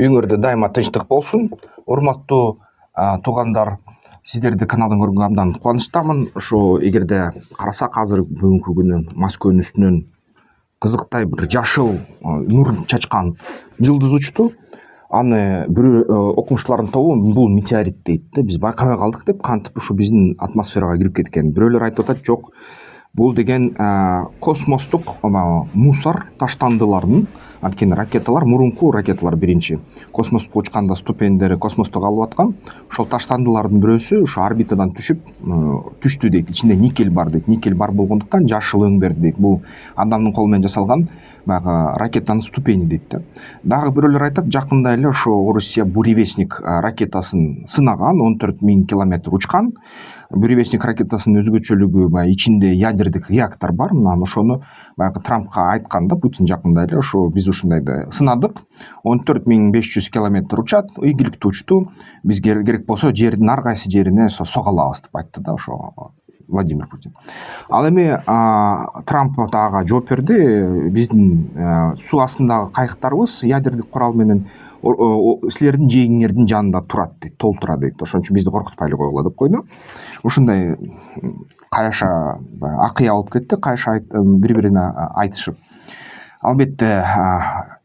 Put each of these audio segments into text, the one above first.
Өңірде дайыма тынчтык болсын. Урматтуу туугандар, сиздерди каналдан көргөнгө абдан кубанычтамын. Ошо эгерде карасак азыр бүгүнкү күнү Москванын үстүнөн кызыктай бир жашыл нур чачкан жылдыз учту. Аны бир окумуштуулардын тобу бул метеорит дейт да, биз байкабай калдык деп, кантип ушу биздин атмосферага кирип кеткен. Бирөөлөр айтып атат, жок, бул деген космостук мусор таштандылардын, анткени ракеталар, мурунку ракеталар биринчи космоско учканда ступендери космосто калып аткан. Ошол таштандылардын бирөөсү ушу орбитадан түштү дейт. Ичинде никель бар дейт. Никель бар болгондуктан жашыл өң берди дейт. Бул адамдын колу менен жасалган баягы ракетанын ступени дейт да. Дагы бирөөлөр айтат, жакында эле ошо Орусия буревестник ракетасын сынаган, 14.000 километр учкан. Буревестник ракетасынын өзгөчөлүгү баягы ичинде ядердик реактор бар. Анан ошону баягы Трампка айтканда, Путин жакында эле ошо биз ушундайды сынадык. 14.500 километр учат, ийгиликтүү учту. Бизге керек болсо жердин ар кайсы жерине сога алабыз деп айтты да ошо Владимир Путин. Ал эми Трамп ага жооп берди. Биздин суу астындагы кайыктарыбыз ядердик курал менен силердин жээңердин жанында турат дейт, толтура дейт. Ошон үчүн бизди коркутпайлы койгула деп койду. Ушундай каяша акыя болуп кетти, каяша бири-бирине айтышып. Албетте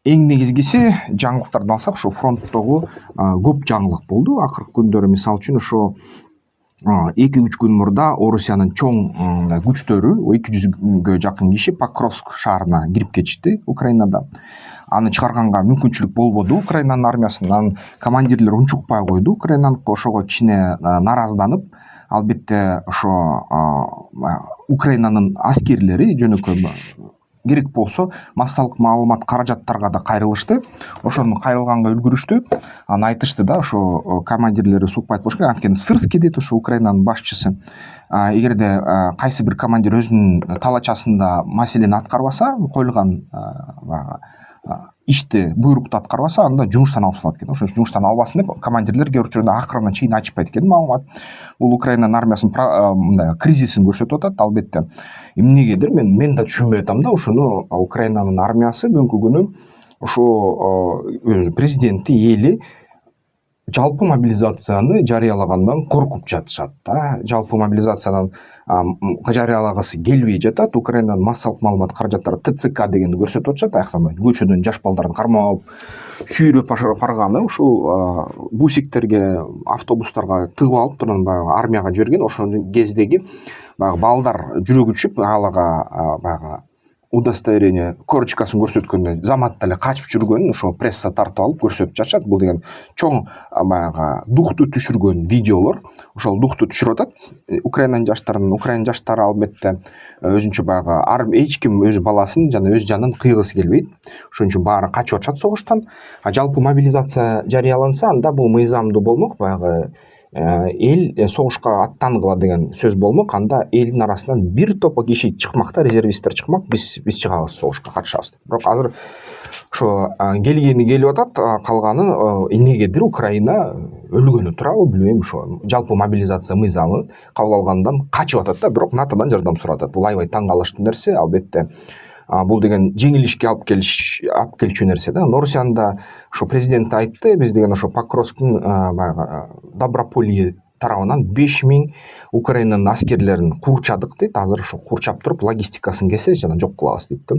эң негизгиси жаңылыктарды алсак, ушу фронттогу көп жаңылык болду. Акыркы күндөрү мисалы үчүн ошо 2-3 күн мурда Орусиянын чоң күчтөрү 200гө жакын киши Покровск шаарына кирип кетишти Украинада. Аны чыгарганга мүмкүнчүлүк болбоду Украинанын армиясынан. Командирлер унчукпай койду. Украинанын ошого кичине наразданып, албетте ошо Украинанын аскерлери жөнөкөй керек болсо массалык маалымат каражаттарга да кайрылышты. Ошону кайрылганга үлгүрүштү. Аны айтышты да, ошо командирлери сукпайт болуш керек. Анткени Сырский дейт ошо Украинанын башчысы. Эгерде кайсы бир командир өзүнүн талачасында маселени аткарбаса, коюлган ишти, буйрукту аткарбаса, анда жумуштан алып салат экен. Ошон үчүн жумуштан албасын деп командирлер кээ бир учурда акырына чейин ачпайт экен маалымат. Бул Украинанын армиясынын кризисин көрсөтүп атат. Албетте эмнегедир мен да түшүнбөй атам да, ошону Украинанын армиясы бүгүнкү күнү ошо президенти, эли жалпы мобилизацияны жарыялагандан коркуп жатышат да. Жалпы мобилизацияны жарыялагысы келбей жатат. Украинанын массалык маалымат каражаттары ТЦК дегенди көрсөтүп атышат. Аяктан көчөдөн жаш балдарды кармап, сүйрөп барганы ушул бусиктерге, автобустарга тыгып алып турган баягы армияга жиберген. Ошол кездеги баягы балдар жүрөгү түшүп, алага баягы удостоверение корочкасын көрсөткөндө заматта эле качып жүргөнүн ошо пресса тартып алып көрсөтүп жатышат. Бул деген чоң баягы духту түшүргөн видеолор. Ошол духту түшүрүп атат. Украина жаштары албетте өзүнчө баягы эч ким өз баласын жана өз жанын кыйгысы келбейт. Ошон үчүн баары качып атышат согуштан. Жалпы мобилизация жарыяланса, анда бул мыйзамдуу болмок, баягы эл согушка аттангыла деген сөз болмок. Анда элдин арасынан бир топо киши чыкмак да, резервисттер чыкмак, биз чыгабыз согушка катышабыз деп. Бирок азыр ошо келгени келип атат, калганы эмнегедир Украина өлгөнү турабы билбейм, ошо жалпы мобилизация мыйзамы кабыл алгандан качып атат да, бирок НАТОдан жардам сурап атат. Бул аябай таң калыштуу нерсе. Албетте бул деген жеңилишке алып келчү нерсе да. Орусиянын да ошо президенти айтты, биз деген ошо Покровскдун баягы Доброполье тарабынан 5000 Украинанын аскерлерин курчадык дейт. Азыр ошо курчап туруп логистикасын кесебиз жана жок кылабыз дейт да.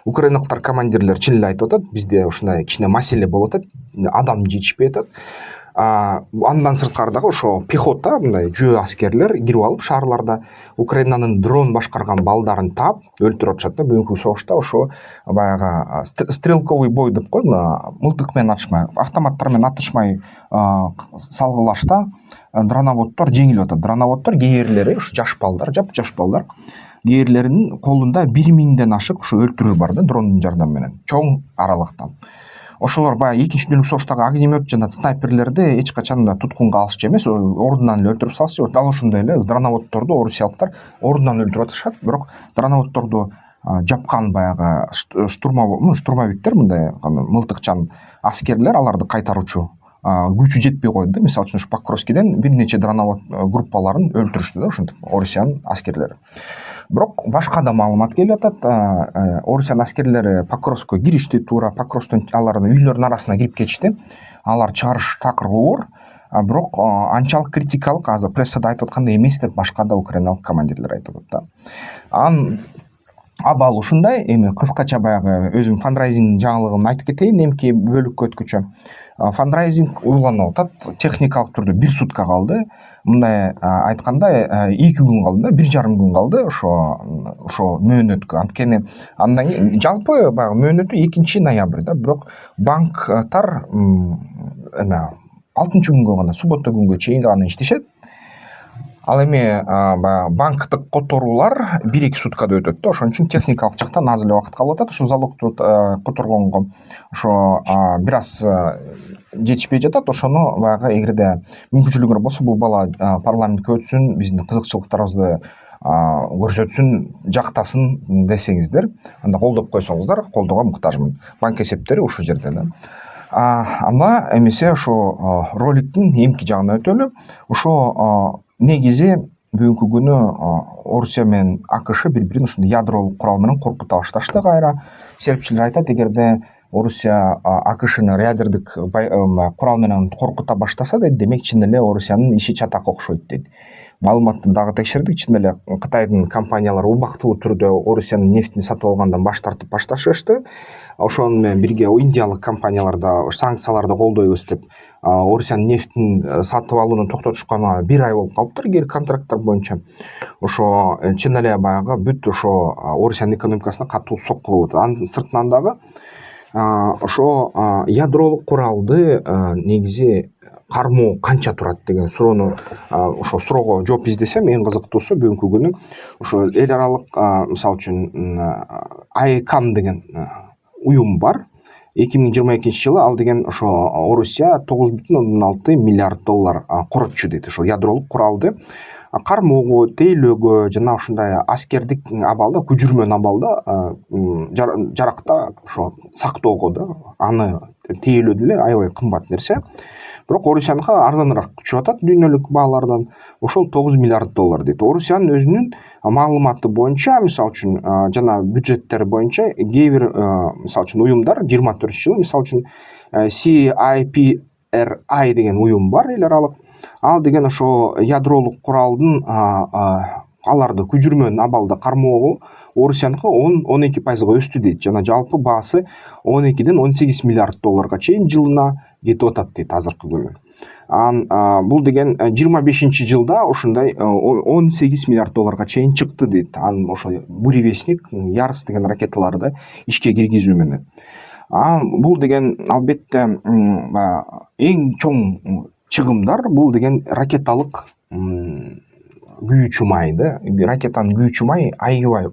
Украиналыктар командирлер чын эле айтып атат, бизде ушундай кичине маселе болуп атат, адам жетишпей атат. Андан сырткары дагы ошо пехота, мындай жөө аскерлер кирип алып шаарларда Украинанын дрон башкарган балдарын таап өлтүрүп атышат да. Бүгүнкү согушта ошо баягы стрелковый бой деп коет, мылтык менен атышмай, автоматтар менен атышмай салгылашта дроноводдор жеңилип атат. Дроноводдор кээрлери ушу жаш балдар, жаш балдар кээрлеринин колунда 1000ден ашык ушу өлтүрүү бар да, дрондун жардамы менен чоң аралыктан. Ошолор баягы экинчи дүйнөлүк согуштагы огнемет жана снайперлерди эч качан да туткунга алышчу эмес, ордунан эле өлтүрүп салышчу. Дал ошондой эле дроноводдорду орусиялыктар ордунан өлтүрүп атышат. Бирок дроноводдорду жапкан баягы штурмовиктер, мындай мылтыкчан аскерлер аларды кайтаруучу күчү жетпей койду да. Мисалы үчүн Покровскийден бир нече дроновод группаларын өлтүрүштү да ошентип Орусиянын аскерлери. Бирок башка да маалымат келип атат. Орусиянын аскерлери Покровского киришти, туура Покровскдон алардын үйлөрүнүн арасына кирип кетишти. Алар чыгарыш такыр оор. Бирок анчалык критикалык азыр прессада айтып аткандай эмес деп башка да украиналык командирлер айтып атат да. Анын абалы ушундай. Эми кыскача баягы өзүм фандрайзинг жаңылыгын айтып кетейин эмки бөлүккө өткүчө. Фандрайзинг уйланып атат. Техникалык түрдө 1 сутка калды. Мындай айтканда 2 күн калды да, 1,5 күн калды ошо мөөнөткө. Анткени андан кийин жалпы баягы мөөнөтү 2 ноябрь да, бирок банктар эме 6 күнгө гана, суббота күнгө чейин гана иштешет. Ал эми баягы банктык которуулар 1-2 суткада өтөт да. Ошон үчүн техникалык жактан аз эле убакыт калып атат. Ошо залогду которгонго ошо бир аз жетишпей жатат. Ошону баягы эгерде мүмкүнчүлүгүңөр болсо бул бала парламентке өтсүн, биздин кызыкчылыктарыбызды көрсөтсүн, жактасын десеңиздер, анда колдоп койсоңуздар, колдоого муктажмын. Банк эсептери ушул жерде да. Анда эмесе ошо роликтин эмки жагына өтөлү. Ошо негизи бүгүнкү күнү Орусия менен АКШ бири-бирин ушундай ядролук курал менен коркута башташты кайра. Серепчилер айтат, эгерде Орусия АКШны ядердик курал менен коркута баштаса дейт, демек чын эле Орусиянын иши чатак окшойт дейт. Маалыматты дагы текшердик. Чын эле Кытайдын компаниялары убактылуу түрдө Орусиянын нефтин сатып алгандан баш тартып башташышты. Ошону менен бирге индиялык компаниялар да санкцияларды колдойбуз деп Орусиянын нефтин сатып алууну токтотушканына 1 ай болуп калыптыр гери контракттар боюнча. Ошо чын эле баягы бүт ошо Орусиянын экономикасына катуу сокку болот. Анын сыртынан дагы ошо ядролук куралды негизи кармоо канча турат деген суроону, ошо суроого жооп издесем, эң кызыктуусу бүгүнкү күнү ошо эл аралык мисалы үчүн ICAN деген уюм бар. 2022-жылы ал деген ошо Орусия $9,6 миллиард коротчу дейт. Ошо ядролук куралды кармоого, тейлөөгө жана ушундай аскердик абалда, күжүрмөн абалда жаракта ошо сактоого да, аны тейлөө деле аябай кымбат нерсе. Бирок Орусияныкы арзаныраак түшүп атат дүйнөлүк баалардан. Ошол $9 миллиард дейт. Орусиянын өзүнүн маалыматы боюнча, мисалы үчүн жана бюджеттери боюнча кээ бир мисалы үчүн уюмдар 24-жылы, мисалы үчүн CIPRI деген уюм бар, эл аралык. Ал деген ошо ядролук куралдын аларды күжүрмөн абалда кармоого Орусияныкы 10-12% өстү дейт. Жана жалпы баасы 12-ден 18 миллиард долларга чейин жылына кетип атат дейт азыркы күнү. Бул деген 25-жылда ушундай 18 миллиард долларга чейин чыкты дейт. Анын ошо буревестник, Ярс деген ракеталарды ишке киргизүү менен. Бул деген албетте эң чоң чыгымдар. Бул деген ракеталык күйүүчү май да. Ракетанын күйүүчү май аябай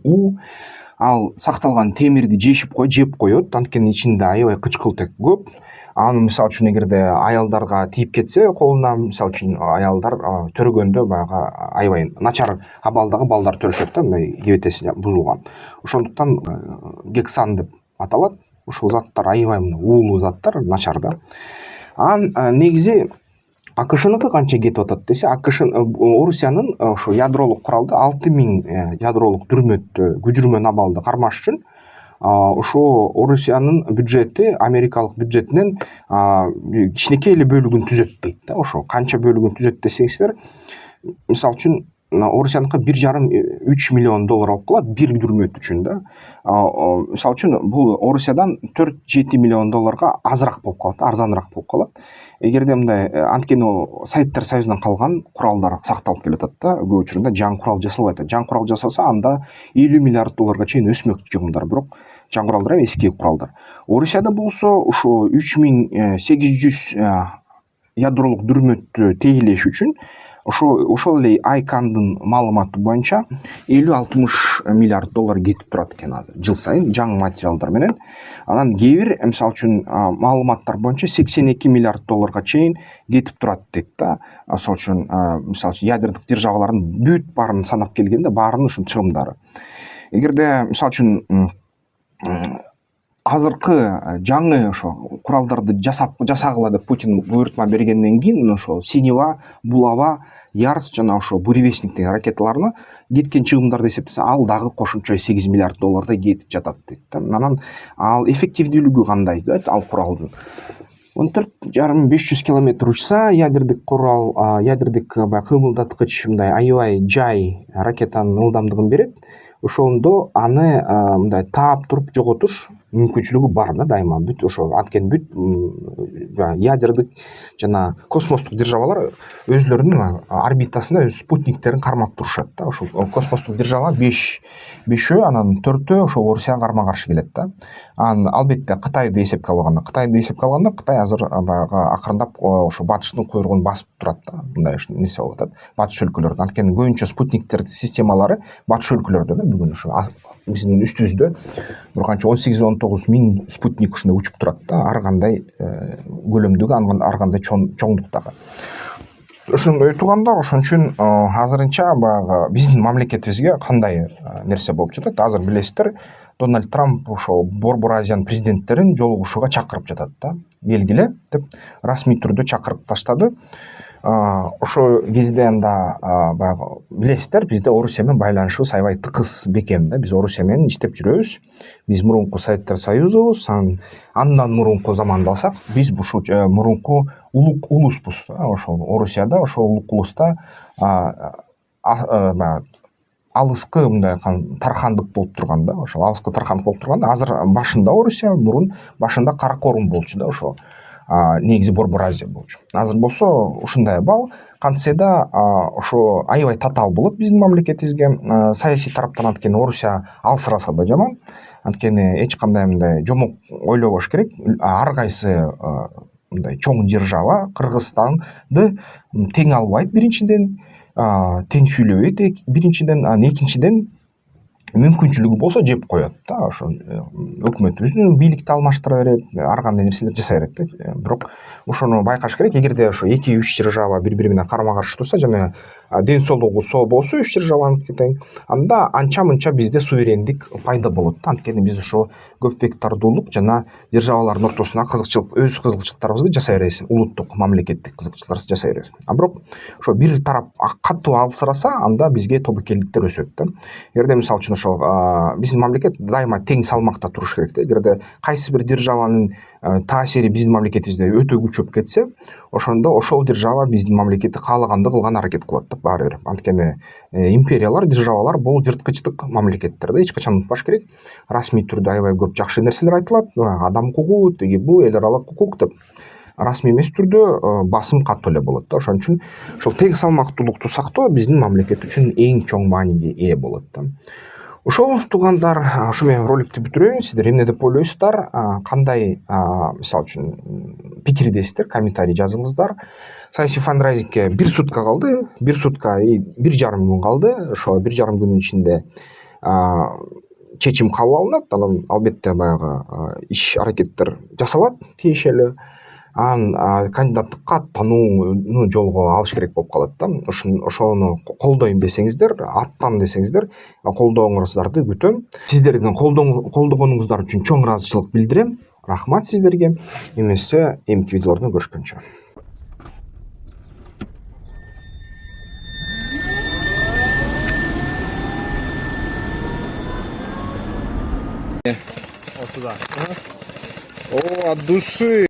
ал сакталган темирди жеп коет. Анткени ичинде аябай кычкылтек көп. Аны мисалы үчүн эгерде аялдарга тийип кетсе колуна, мисалы үчүн аялдар төрөгөндө баягы аябай начар абалдагы балдар төрөшөт да, мындай кебетеси бузулган. Ошондуктан гексан деп аталат. Ушул заттар аябай уулуу заттар, начар да. Негизи АКШныкы канча кетип атат десе, Орусиянын ошо ядролук куралды 6000 ядролук дүрмөттө күжүрмөн абалды кармаш үчүн ошо Орусиянын бюджети Америкалык бюджетинен кичинекей эле бөлүгүн түзөт дейт да. Ошо канча бөлүгүн түзөт десеңиздер, мисалы үчүн Орусияныкы 1,5-3 миллион доллар болуп калат бир дүрмөт үчүн да. Мисалы үчүн бул Орусиядан 4-7 миллион долларга азыраак болуп калат, арзаныраак болуп калат. Эгерде мындай, анткени Советтер Союзунан калган куралдар сакталып келатат да, көп учурунда жаңы курал жасалбай атат. Жаңы курал жасаса, анда 50 миллиард долларга чейин өсмөк чыгымдар, бирок жаңы куралдар эмес, эски куралдар. Орусияда болсо ушу 3800 ядролук дүрмөттү тейлеш үчүн ошол эле ICAN-дын маалыматы боюнча 50-60 миллиард доллар кетип турат экен азыр жыл сайын жаңы материалдар менен. Анан кээ бир, мисалы үчүн маалыматтар боюнча 82 миллиард долларга чейин кетип турат дейт да. Ошол үчүн мисалы үчүн ядердик державалардын бүт баарын санап келгенде баарынын ушул чыгымдары. Эгерде мисалы үчүн азыркы жаңы ошо куралдарды жасагыла деп Путин буйртма бергенден кийин ошо Синева, Булава, Ярс жана ошо буревестниктин ракеталарына кеткен чыгымдарды эсептесе ал дагы кошумча 8 миллиард доллардай кетип жатат дейт да. Анан ал эффективдүүлүгү кандай дейт ал куралдын? 14,500 километр учса ядердик курал, ядердик кыймылдаткыч мындай аябай жай ракетанын ылдамдыгын берет. Ошондо аны мындай таап туруп жоготуш мүмкүнчүлүгү бар да дайыма. Бүт ошо анткени бүт ядердик жана космостук державалар өзлөрүнүн орбитасында өз спутниктерин кармап турушат да. Ошо космостук держава 5-өө, анан 4-өө ошо Орусияга карма каршы келет да. Анан албетте Кытайды эсепке алганда, Кытай азыр баягы акырындап ошо батыштын куйругун басып турат да. Мындай нерсе болуп атат. Батыш өлкөлөрдө анткени көбүнчө спутниктер системалары батыш өлкөлөрдө да. Бүгүн ошо биздин үстүбүздө бир канча 18-19 миң спутник ушундай учуп турат да. Ар кандай көлөмдөгү, ар кандай чоңдуктагы. Ошондой туугандар, ошон үчүн азырынча баягы биздин мамлекетибизге кандай нерсе болуп жатат? Азыр билесиздер, Дональд Трамп ошо Борбор Азиянын президенттерин жолугушууга чакырып жатат да. Келгиле деп расмий түрдө чакырып таштады. Ошо кезде анда баягы билесиздер, бизде Орусия менен байланышыбыз аябай тыкыз бекем да. Биз Орусия менен иштеп жүрөбүз. Биз мурунку Советтер Союзубуз, андан мурунку заманда алсак, биз ушу мурунку улук улуспуз да. Ошол Орусияда, ошол улук улуста алыскы мындай тархандык болуп турган да. Ошол алыскы тархандык болуп турганда азыр башында Орусия, мурун башында Каракорум болчу да. Ошо негизи Борбор Азия болчу. Азыр болсо ушундай абал. Кантсе да ошо аябай татаал болот биздин мамлекетибизге. Саясий тараптан анткени Орусия алсыраса да жаман. Анткени эч кандай мындай жомок ойлобош керек. Ар кайсы мындай чоң держава Кыргызстанды тең албайт биринчиден, тең сүйлөбөйт биринчиден, экинчиден мүмкүнчүлүгү болсо жеп коет да. Ошо өкмөтүбүздүн бийликти алмаштыра берет, ар кандай нерселер жасай берет да. Бирок ошону байкаш керек. Эгерде ошо 2-3 держава бири-бири менен карама каршы турса жана ден соолугу соо болсо 3 державаныкы тең, анда анча-мынча бизде суверендик пайда болот да. Анткени биз ошо көп вектордуулук жана державалардын ортосуна кызыкчылык, өз кызыкчылыктарыбызды жасай беребиз, улуттук, мамлекеттик кызыкчылыктарыбызды жасай беребиз. Бирок ошо бир тарап катуу алсыраса, анда бизге тобокелдиктер өсөт да. Эгерде мисалы үчүн ошо биздин мамлекет дайыма тең салмакта туруш керек да. Эгерде кайсы бир державанын таасири биздин мамлекетибизде өтө күчөп кетсе, ошондо ошол держава биздин мамлекетти каалаганды кылган аракет кылат да баары бир. Анткени империялар, державалар бул жырткычтык мамлекеттер да. Эч качан унутпаш керек. Расмий түрдө аябай көп жакшы нерселер айтылат. Адам укугу, бул эл аралык укук деп. Расмий эмес түрдө басым катуу эле болот да. Ошон үчүн ошол тең салмактуулукту сактоо биздин мамлекет үчүн эң чоң мааниге ээ болот да. Ошол туугандар, ушу менен роликти бүтүрөйүн. Сиздер эмне деп ойлойсуздар? Кандай мисалы үчүн пикирдесиздер? Комментарий жазыңыздар. Саясий фандрайзингке 1 сутка калды. 1 сутка 1,5 күн калды. Ошо 1,5 күнүн ичинде чечим кабыл алынат. Анан албетте баягы иш аракеттер жасалат тиешелүү. Кандидаттыкка аттанууну жолго алыш керек болуп калат да. Ошону колдойм десеңиздер, аттан десеңиздер, колдооңуңуздарды күтөм. Сиздердин колдогонуңуздар үчүн чоң ыраазычылык билдирем. Рахмат сиздерге. Эмесе эмки видеолордон көрүшкөнчө. О, от души.